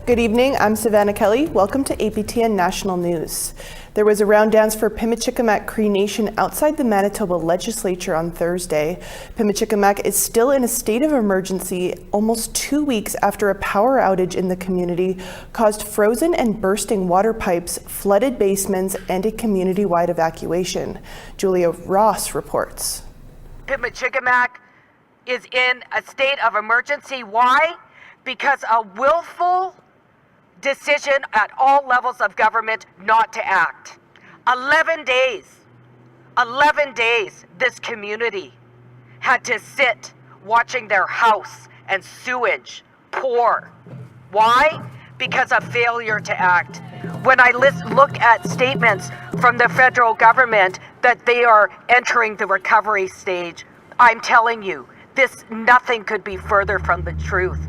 Good evening, I'm Savannah Kelly. Welcome to APTN National News. There was a round dance for Pimicikamak Cree Nation outside the Manitoba legislature on Thursday. Pimicikamak is still in a state of emergency almost 2 weeks after a power outage in the community caused frozen and bursting water pipes, flooded basements, and a community-wide evacuation. Julia Ross reports. Pimicikamak is in a state of emergency. Why? Because a willful decision at all levels of government not to act. 11 days, this community had to sit watching their house and sewage pour. Why? Because of failure to act. When I look at statements from the federal government that they are entering the recovery stage, I'm telling you, nothing could be further from the truth.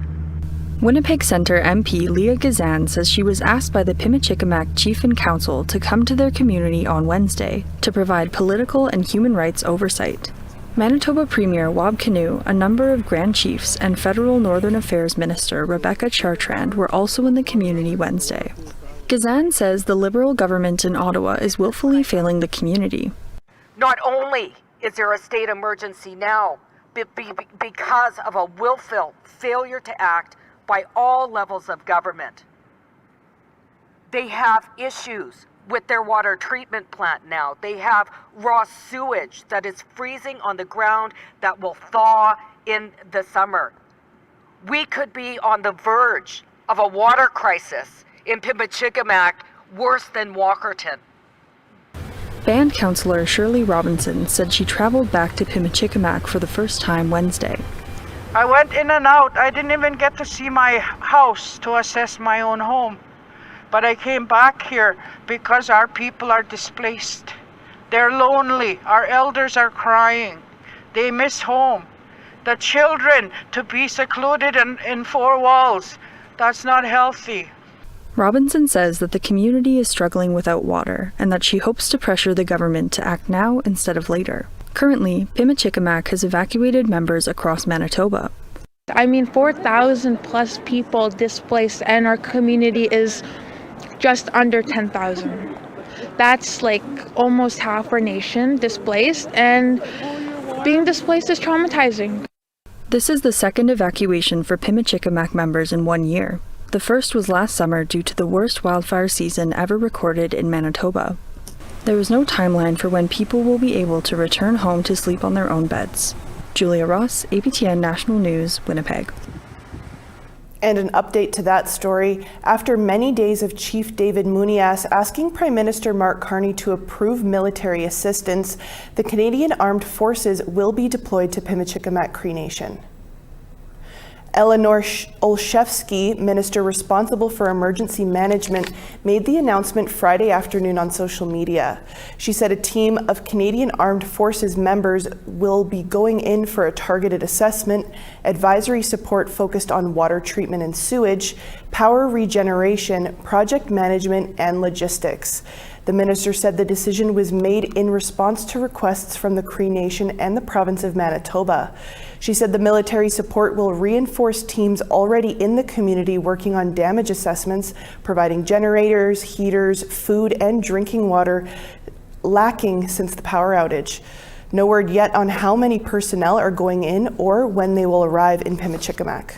Winnipeg Centre MP Leah Gazan says she was asked by the Pimicikamak Chief and Council to come to their community on Wednesday to provide political and human rights oversight. Manitoba Premier Wab Kinew, a number of Grand Chiefs, and Federal Northern Affairs Minister Rebecca Chartrand were also in the community Wednesday. Gazan says the Liberal government in Ottawa is willfully failing the community. Not only is there a state emergency now, but because of a willful failure to act by all levels of government. They have issues with their water treatment plant now. They have raw sewage that is freezing on the ground that will thaw in the summer. We could be on the verge of a water crisis in Pimicikamak worse than Walkerton. Band councillor Shirley Robinson said she traveled back to Pimicikamak for the first time Wednesday. I went in and out. I didn't even get to see my house to assess my own home. But I came back here because our people are displaced. They're lonely. Our elders are crying. They miss home. The children to be secluded in four walls, that's not healthy. Robinson says that the community is struggling without water and that she hopes to pressure the government to act now instead of later. Currently, Pimicikamak has evacuated members across Manitoba. 4,000 plus people displaced, and our community is just under 10,000. That's like almost half our nation displaced, and being displaced is traumatizing. This is the second evacuation for Pimicikamak members in 1 year. The first was last summer due to the worst wildfire season ever recorded in Manitoba. There is no timeline for when people will be able to return home to sleep on their own beds. Julia Ross, APTN National News, Winnipeg. And an update to that story. After many days of Chief David Munias asking Prime Minister Mark Carney to approve military assistance, the Canadian Armed Forces will be deployed to Pimicikamak Cree Nation. Eleanor Olszewski, minister responsible for emergency management, made the announcement Friday afternoon on social media. She said a team of Canadian Armed Forces members will be going in for a targeted assessment, advisory support focused on water treatment and sewage, power regeneration, project management, and logistics. The minister said the decision was made in response to requests from the Cree Nation and the province of Manitoba. She said the military support will reinforce teams already in the community working on damage assessments, providing generators, heaters, food, and drinking water lacking since the power outage. No word yet on how many personnel are going in or when they will arrive in Pimicikamak.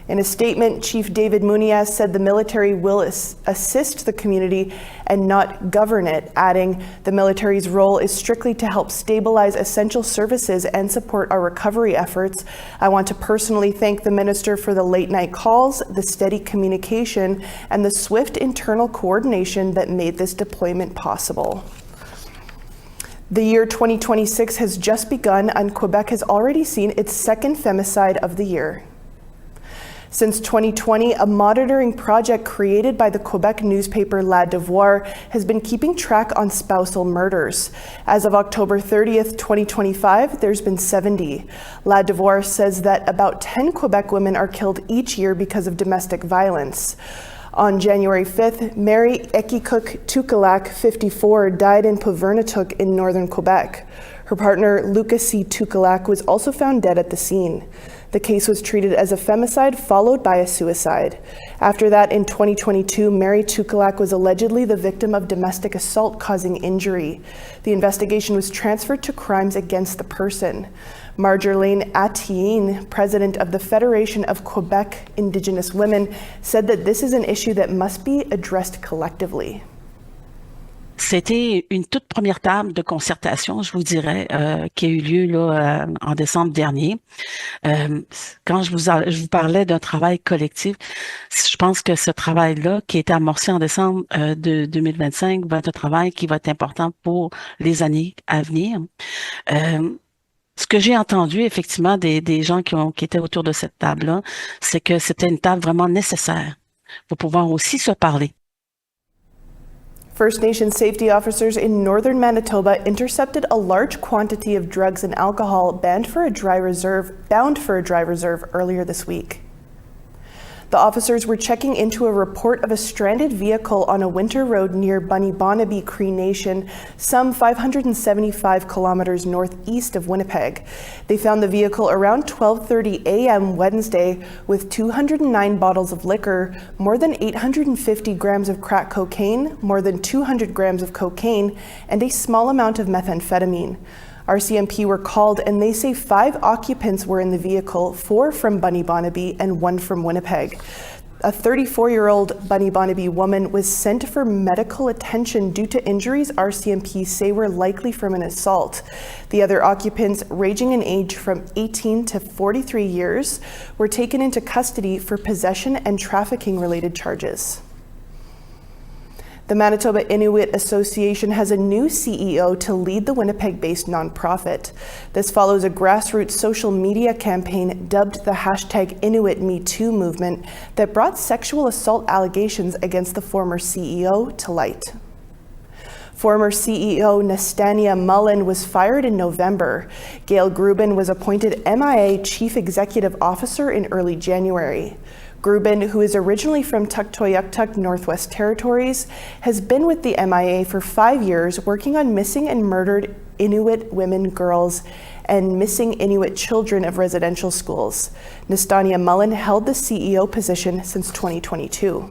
In a statement, Chief David Munias said the military will assist the community and not govern it, adding, "The military's role is strictly to help stabilize essential services and support our recovery efforts. I want to personally thank the minister for the late-night calls, the steady communication, and the swift internal coordination that made this deployment possible." The year 2026 has just begun, and Quebec has already seen its second femicide of the year. Since 2020, a monitoring project created by the Quebec newspaper La Devoir has been keeping track on spousal murders. As of October 30th, 2025, there's been 70. La Devoir says that about 10 Quebec women are killed each year because of domestic violence. On January 5th, Mary Ekikuk Tukalak, 54, died in Puvernatuck in northern Quebec. Her partner, Lucas C. Tukalak, was also found dead at the scene. The case was treated as a femicide followed by a suicide. After that, in 2022, Mary Tukalak was allegedly the victim of domestic assault causing injury. The investigation was transferred to crimes against the person. Marjolaine APTN, president of the Federation of Quebec Indigenous Women, said that this is an issue that must be addressed collectively. C'était une toute première table de concertation, je vous dirais, qui a eu lieu là, en décembre dernier. Quand je vous parlais d'un travail collectif, je pense que ce travail-là, qui a été amorcé en décembre de 2025, va être un travail qui va être important pour les années à venir. Ce que j'ai entendu effectivement des gens qui étaient autour de cette table-là, c'est que c'était une table vraiment nécessaire pour pouvoir aussi se parler. First Nation safety officers in northern Manitoba intercepted a large quantity of drugs and alcohol bound for a dry reserve earlier this week. The officers were checking into a report of a stranded vehicle on a winter road near Bunny-Bonnaby Cree Nation, some 575 kilometers northeast of Winnipeg. They found the vehicle around 12:30 a.m. Wednesday with 209 bottles of liquor, more than 850 grams of crack cocaine, more than 200 grams of cocaine, and a small amount of methamphetamine. RCMP were called and they say 5 occupants were in the vehicle, 4 from Bunny-Bonnaby and 1 from Winnipeg. A 34-year-old Bunny-Bonnaby woman was sent for medical attention due to injuries RCMP say were likely from an assault. The other occupants, ranging in age from 18 to 43 years, were taken into custody for possession and trafficking-related charges. The Manitoba Inuit Association has a new CEO to lead the Winnipeg-based nonprofit. This follows a grassroots social media campaign dubbed the #InuitMeToo movement that brought sexual assault allegations against the former CEO to light. Former CEO Nastania Mullen was fired in November. Gail Grubin was appointed MIA Chief Executive Officer in early January. Grubin, who is originally from Tuktoyaktuk, Northwest Territories, has been with the MIA for 5 years working on missing and murdered Inuit women, girls, and missing Inuit children of residential schools. Nastania Mullen held the CEO position since 2022.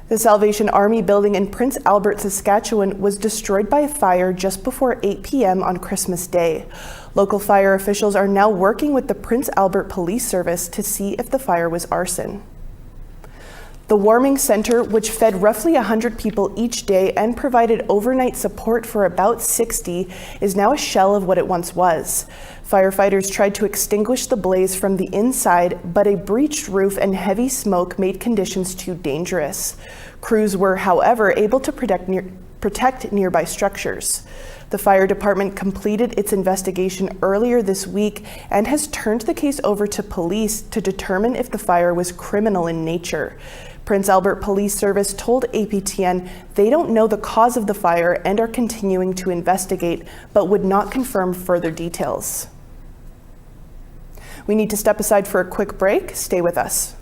The Salvation Army building in Prince Albert, Saskatchewan was destroyed by a fire just before 8 p.m. on Christmas Day. Local fire officials are now working with the Prince Albert Police Service to see if the fire was arson. The warming center, which fed roughly 100 people each day and provided overnight support for about 60, is now a shell of what it once was. Firefighters tried to extinguish the blaze from the inside, but a breached roof and heavy smoke made conditions too dangerous. Crews were, however, able to protect nearby structures. The fire department completed its investigation earlier this week and has turned the case over to police to determine if the fire was criminal in nature. Prince Albert Police Service told APTN they don't know the cause of the fire and are continuing to investigate, but would not confirm further details. We need to step aside for a quick break. Stay with us.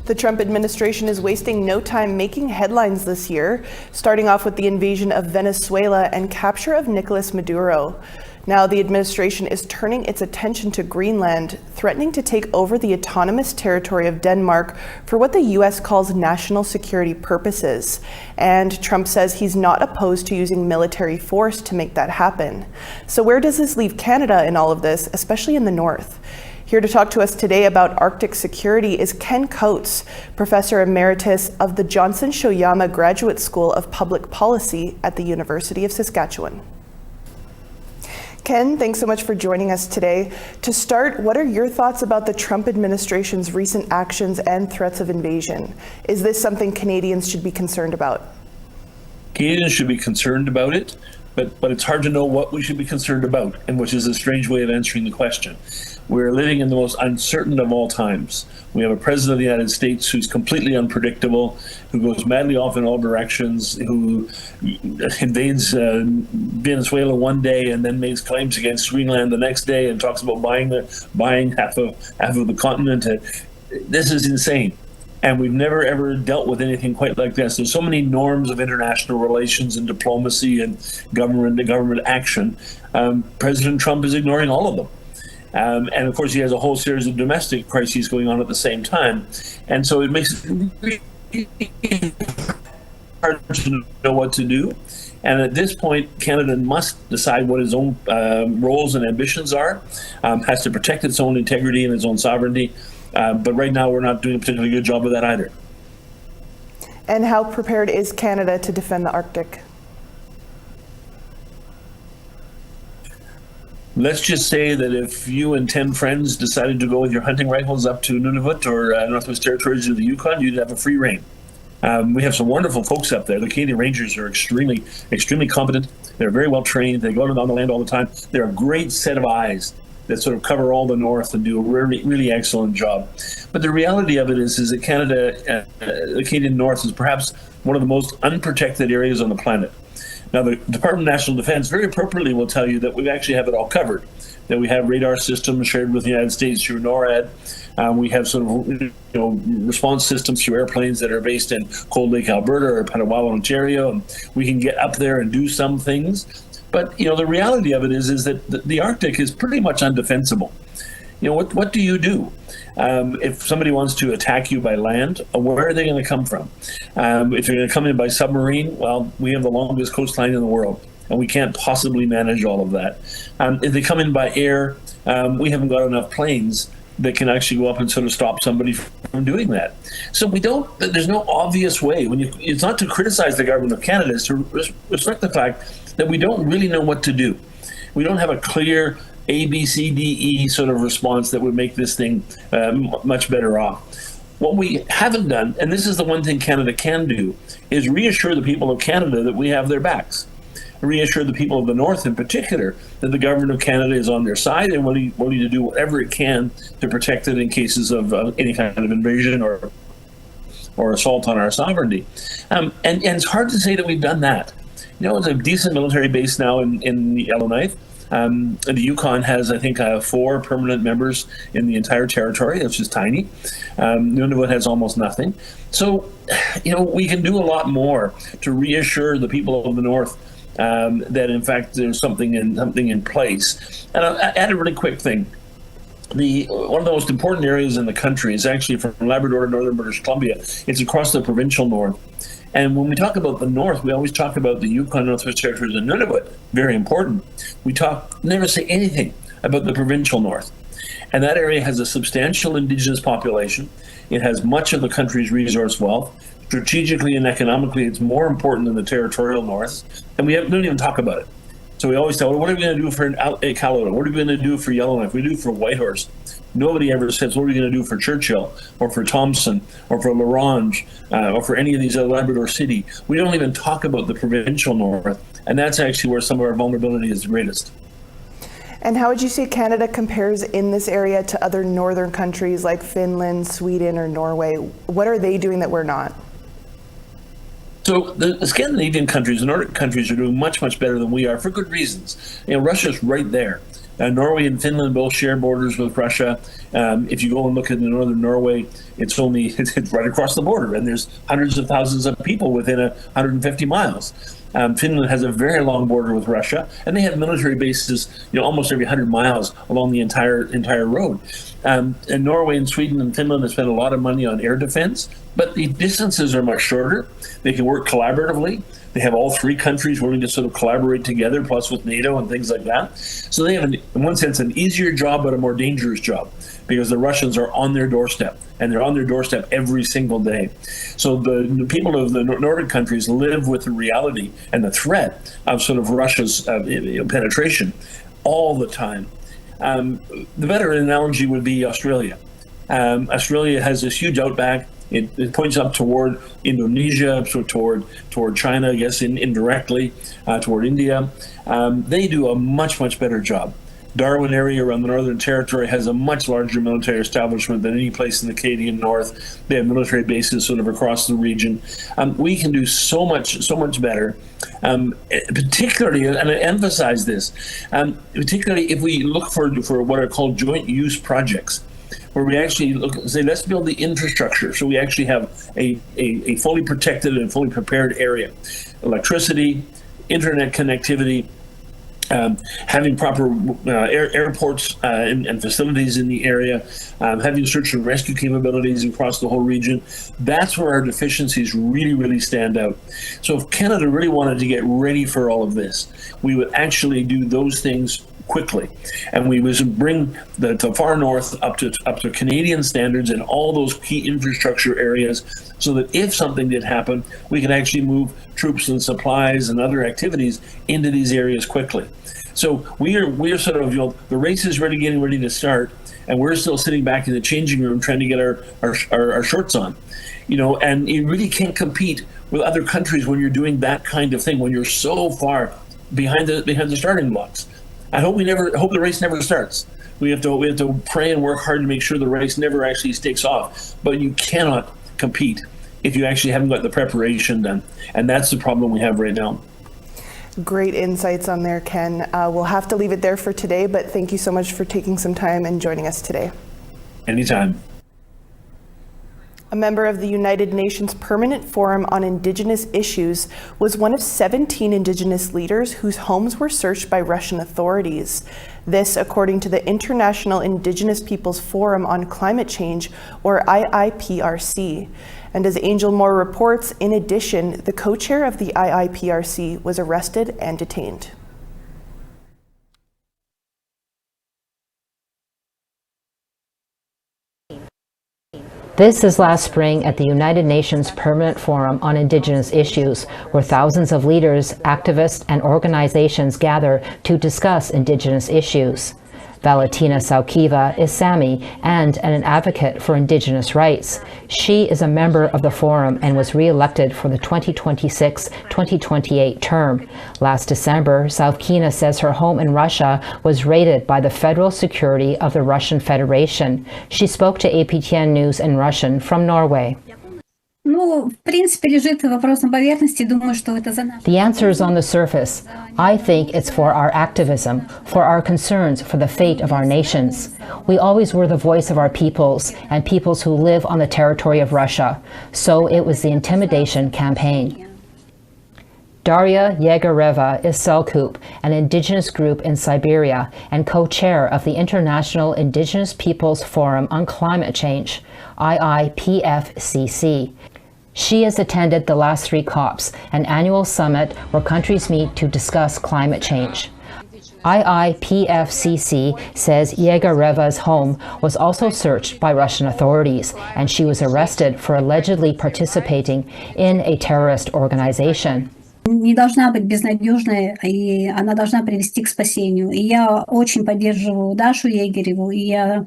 The Trump administration is wasting no time making headlines this year, starting off with the invasion of Venezuela and capture of Nicolas Maduro. Now the administration is turning its attention to Greenland, threatening to take over the autonomous territory of Denmark for what the U.S. calls national security purposes. And Trump says he's not opposed to using military force to make that happen. So where does this leave Canada in all of this, especially in the north? Here to talk to us today about Arctic security is Ken Coates, Professor Emeritus of the Johnson Shoyama Graduate School of Public Policy at the University of Saskatchewan. Ken, thanks so much for joining us today. To start, what are your thoughts about the Trump administration's recent actions and threats of invasion? Is this something Canadians should be concerned about? Canadians should be concerned about it, but it's hard to know what we should be concerned about, and which is a strange way of answering the question. We're living in the most uncertain of all times. We have a president of the United States who's completely unpredictable, who goes madly off in all directions, who invades Venezuela one day and then makes claims against Greenland the next day and talks about buying half of the continent. This is insane. And we've never, ever dealt with anything quite like this. There's so many norms of international relations and diplomacy and government action. President Trump is ignoring all of them. And of course, he has a whole series of domestic crises going on at the same time. And so it makes it really hard to know what to do. And at this point, Canada must decide what its own roles and ambitions are, has to protect its own integrity and its own sovereignty. But right now, we're not doing a particularly good job of that either. And how prepared is Canada to defend the Arctic? Let's just say that if you and 10 friends decided to go with your hunting rifles up to Nunavut or Northwest Territories or the Yukon, you'd have a free rein. We have some wonderful folks up there. The Canadian Rangers are extremely competent. They're very well trained. They go out on the land all the time. They're a great set of eyes that sort of cover all the north and do a really excellent job. But the reality of it is that Canada, the Canadian North, is perhaps one of the most unprotected areas on the planet. Now, the Department of National Defense very appropriately will tell you that we actually have it all covered, that we have radar systems shared with the United States through NORAD. We have sort of response systems through airplanes that are based in Cold Lake, Alberta or Petawawa, Ontario, and we can get up there and do some things. But the reality of it is that the Arctic is pretty much undefensible. What do you do if somebody wants to attack you by land? Where are they going to come from? If they're going to come in by submarine, well, we have the longest coastline in the world, and we can't possibly manage all of that. If they come in by air, we haven't got enough planes that can actually go up and sort of stop somebody from doing that. So there's no obvious way. It's not to criticize the government of Canada, it's to reflect the fact that we don't really know what to do. We don't have a clear A, B, C, D, E sort of response that would make this thing much better off. What we haven't done, and this is the one thing Canada can do, is reassure the people of Canada that we have their backs. Reassure the people of the North in particular that the government of Canada is on their side and willing to do whatever it can to protect it in cases of any kind of invasion or assault on our sovereignty. And it's hard to say that we've done that. It's a decent military base now in Yellowknife. The Yukon has, I think, 4 permanent members in the entire territory, which is tiny. Nunavut has almost nothing. So, we can do a lot more to reassure the people of the North that, in fact, there's something in place. And I'll add a really quick thing. One of the most important areas in the country is actually from Labrador to northern British Columbia. It's across the provincial north. And when we talk about the North, we always talk about the Yukon, Northwest Territories, and Nunavut. Very important. We never say anything about the provincial North. And that area has a substantial Indigenous population. It has much of the country's resource wealth. Strategically and economically, it's more important than the territorial North. And we don't even talk about it. So we always tell, well, what are we going to do for Caledon? What are we going to do for Yellowknife? We do for Whitehorse. Nobody ever says, what are we going to do for Churchill or for Thompson or for La Ronge or for any of these other Labrador City? We don't even talk about the provincial North. And that's actually where some of our vulnerability is the greatest. And how would you say Canada compares in this area to other northern countries like Finland, Sweden, or Norway? What are they doing that we're not? So the Scandinavian countries, the Nordic countries, are doing much, much better than we are for good reasons. Russia's right there. Norway and Finland both share borders with Russia. If you go and look at the northern Norway, it's right across the border, and there's hundreds of thousands of people within 150 miles. Finland has a very long border with Russia, and they have military bases, almost every 100 miles along the entire road. And Norway and Sweden and Finland have spent a lot of money on air defense, but the distances are much shorter. They can work collaboratively. They have all three countries willing to sort of collaborate together, plus with NATO and things like that. So they have, in one sense, an easier job, but a more dangerous job, because the Russians are on their doorstep, and they're on their doorstep every single day. So the people of the Nordic countries live with the reality and the threat of sort of Russia's penetration all the time. The better analogy would be Australia. Australia has this huge outback. It points up toward Indonesia, so toward China, I guess, indirectly, toward India. They do a much better job. Darwin area around the Northern Territory has a much larger military establishment than any place in the Canadian North. They have military bases sort of across the region. We can do so much better, particularly, and I emphasize this, particularly if we look for what are called joint use projects, where we actually say, let's build the infrastructure so we actually have a fully protected and fully prepared area. Electricity, internet connectivity, having proper airports and facilities in the area, having search and rescue capabilities across the whole region. That's where our deficiencies really stand out. So if Canada really wanted to get ready for all of this, we would actually do those things quickly, and we would bring the far north up to Canadian standards in all those key infrastructure areas, so that if something did happen, we could actually move troops and supplies and other activities into these areas quickly. So we are sort of, the race is getting ready to start, and we're still sitting back in the changing room trying to get our shorts on, and you really can't compete with other countries when you're doing that kind of thing, when you're so far behind the starting blocks. I hope the race never starts. We have to pray and work hard to make sure the race never actually takes off. But you cannot compete if you actually haven't got the preparation done, and that's the problem we have right now. Great insights on there, Ken. We'll have to leave it there for today, but thank you so much for taking some time and joining us today. Anytime. A member of the United Nations Permanent Forum on Indigenous Issues was one of 17 Indigenous leaders whose homes were searched by Russian authorities. This, according to the International Indigenous Peoples Forum on Climate Change, or IIPRC. And as Angel Moore reports, in addition, the co-chair of the IIPRC was arrested and detained. This is last spring at the United Nations Permanent Forum on Indigenous Issues, where thousands of leaders, activists, and organizations gather to discuss Indigenous issues. Valentina Saukiva is Sami and an advocate for Indigenous rights. She is a member of the forum and was re-elected for the 2026-2028 term. Last December, Saukiva says her home in Russia was raided by the Federal Security of the Russian Federation. She spoke to APTN News in Russian from Norway. The answer is on the surface. I think it's for our activism, for our concerns for the fate of our nations. We always were the voice of our peoples and peoples who live on the territory of Russia. So it was the intimidation campaign. Daria Yegoreva is Selkup, an indigenous group in Siberia and co-chair of the International Indigenous Peoples Forum on Climate Change, IIPFCC. She has attended the last 3 COPs, an annual summit where countries meet to discuss climate change. IIPFCC says Yegoreva's home was also searched by Russian authorities, and she was arrested for allegedly participating in a terrorist organization. Не должна быть безнадежной, и она должна привести к спасению. И я очень поддерживаю Дашу Егореву, и я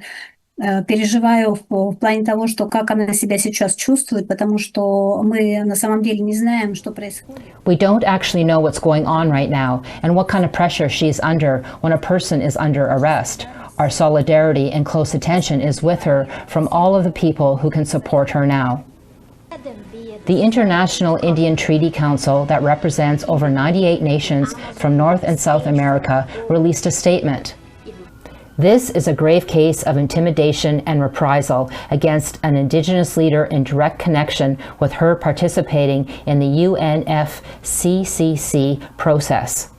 переживаю в плане того, что как она себя сейчас чувствует, потому что мы на самом деле не знаем, что происходит. We don't actually know what's going on right now and what kind of pressure she's under when a person is under arrest. Our solidarity and close attention is with her from all of the people who can support her now. The International Indian Treaty Council, that represents over 98 nations from North and South America, released a statement. This is a grave case of intimidation and reprisal against an Indigenous leader in direct connection with her participating in the UNFCCC process.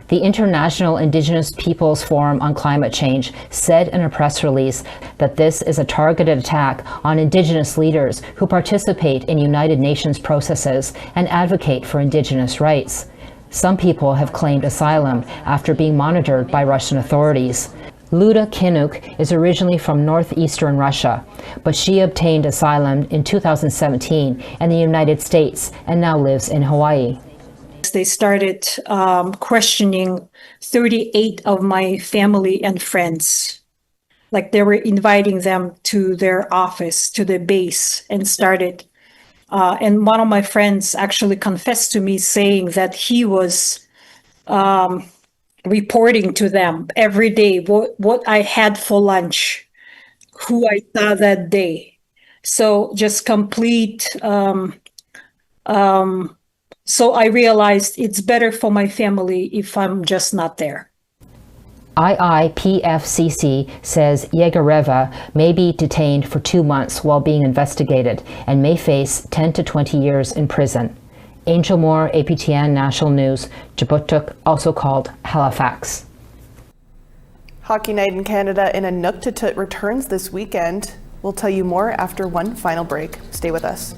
The International Indigenous Peoples Forum on Climate Change said in a press release that this is a targeted attack on Indigenous leaders who participate in United Nations processes and advocate for Indigenous rights. Some people have claimed asylum after being monitored by Russian authorities. Luda Kinuk is originally from northeastern Russia, but she obtained asylum in 2017 in the United States and now lives in Hawaii. They started questioning 38 of my family and friends. Like they were inviting them to their office, to the base, and started. And one of my friends actually confessed to me saying that he was reporting to them every day what I had for lunch, who I saw that day. So just complete. So I realized it's better for my family if I'm just not there. IIPFCC says Yegoreva may be detained for 2 months while being investigated and may face 10 to 20 years in prison. Angel Moore, APTN National News, Jabutuk, also called Halifax. Hockey Night in Canada in Inuktitut returns this weekend. We'll tell you more after one final break. Stay with us.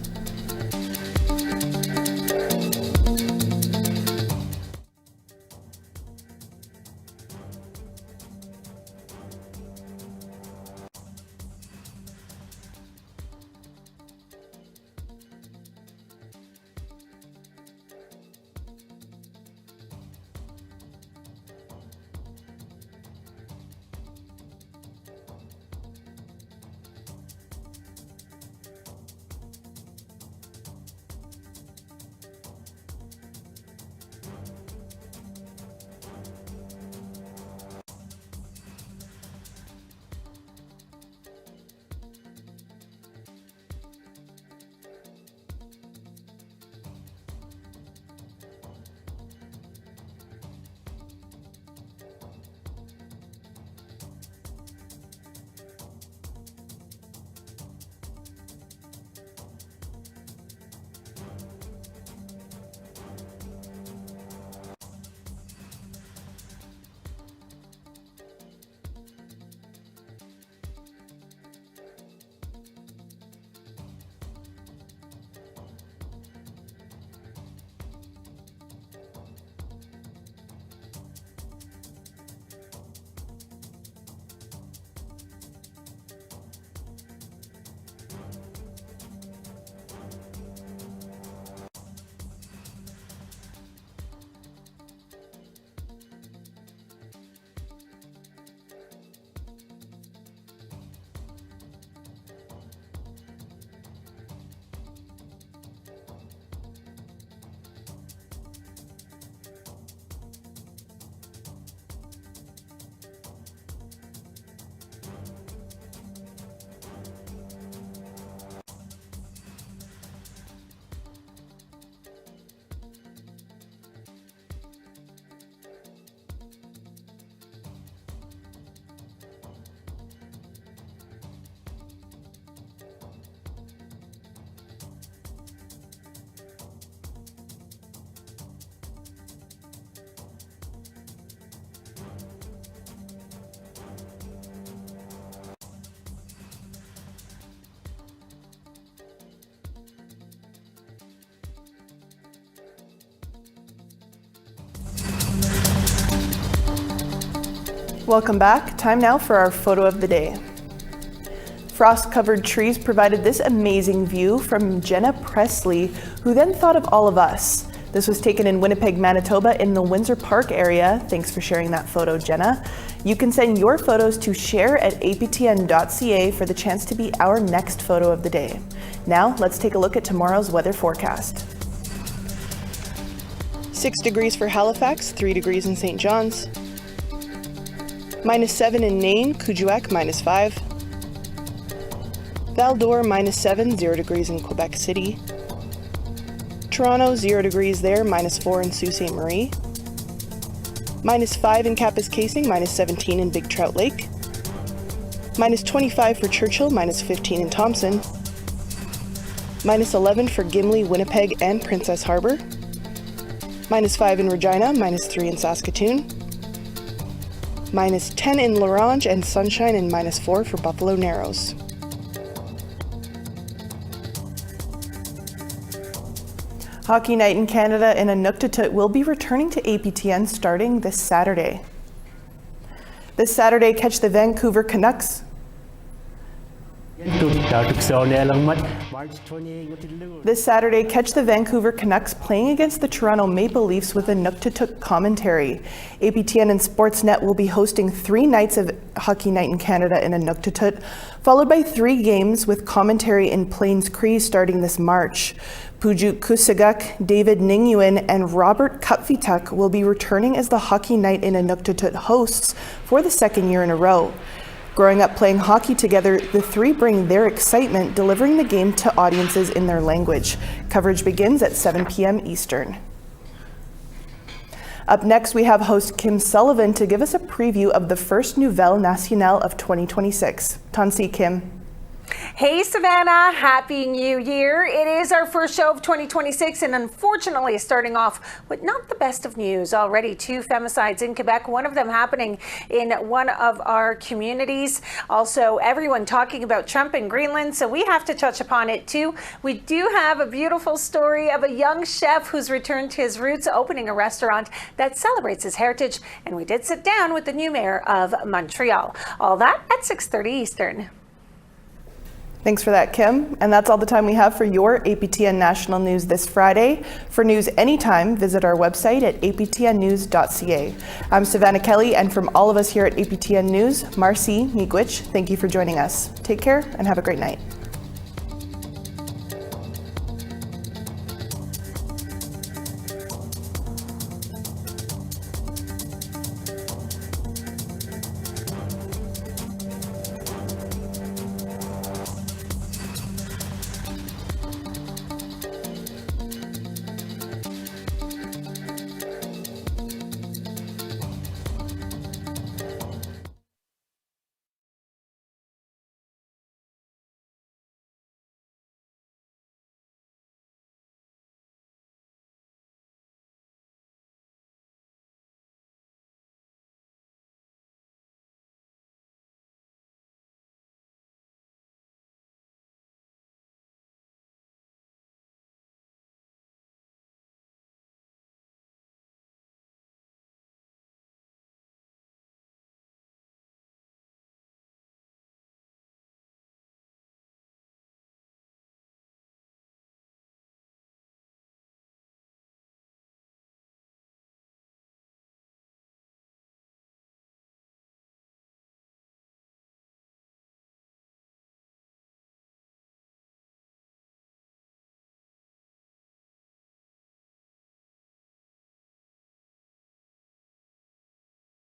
Welcome back. Time now for our photo of the day. Frost-covered trees provided this amazing view from Jenna Presley, who then thought of all of us. This was taken in Winnipeg, Manitoba in the Windsor Park area. Thanks for sharing that photo, Jenna. You can send your photos to share@aptn.ca for the chance to be our next photo of the day. Now, let's take a look at tomorrow's weather forecast. 6 degrees for Halifax, 3 degrees in St. John's. -7 in Nain, Kuujjuaq -5. Val-d'Or -7, 0 degrees in Quebec City. Toronto 0 degrees there, -4 in Sault Ste. Marie. -5 in Kapuskasing, -17 in Big Trout Lake. -25 for Churchill, -15 in Thompson. -11 for Gimli, Winnipeg, and Princess Harbour. -5 in Regina, -3 in Saskatoon. -10 in La Ronge and Sunshine, and -4 for Buffalo Narrows. Hockey Night in Canada in Inuktitut will be returning to APTN starting this Saturday. This Saturday, catch the Vancouver Canucks. This Saturday, catch the Vancouver Canucks playing against the Toronto Maple Leafs with Inuktitut commentary. APTN and Sportsnet will be hosting 3 nights of Hockey Night in Canada in Inuktitut, followed by 3 games with commentary in Plains Cree starting this March. Pujuk Kusaguk, David Ningyuan, and Robert Kupfituk will be returning as the Hockey Night in Inuktitut hosts for the 2nd year in a row. Growing up playing hockey together, the 3 bring their excitement, delivering the game to audiences in their language. Coverage begins at 7 p.m. Eastern. Up next, we have host Kim Sullivan to give us a preview of the first Nouvelle Nationale of 2026. Tansi, Kim. Hey Savannah, Happy New Year. It is our first show of 2026 and unfortunately starting off with not the best of news. Already 2 femicides in Quebec, one of them happening in one of our communities. Also, everyone talking about Trump in Greenland, so we have to touch upon it too. We do have a beautiful story of a young chef who's returned to his roots, opening a restaurant that celebrates his heritage, and we did sit down with the new mayor of Montreal. All that at 6:30 Eastern. Thanks for that, Kim. And that's all the time we have for your APTN National News this Friday. For news anytime, visit our website at aptnnews.ca. I'm Savannah Kelly, and from all of us here at APTN News, Marcy Miigwech, thank you for joining us. Take care and have a great night.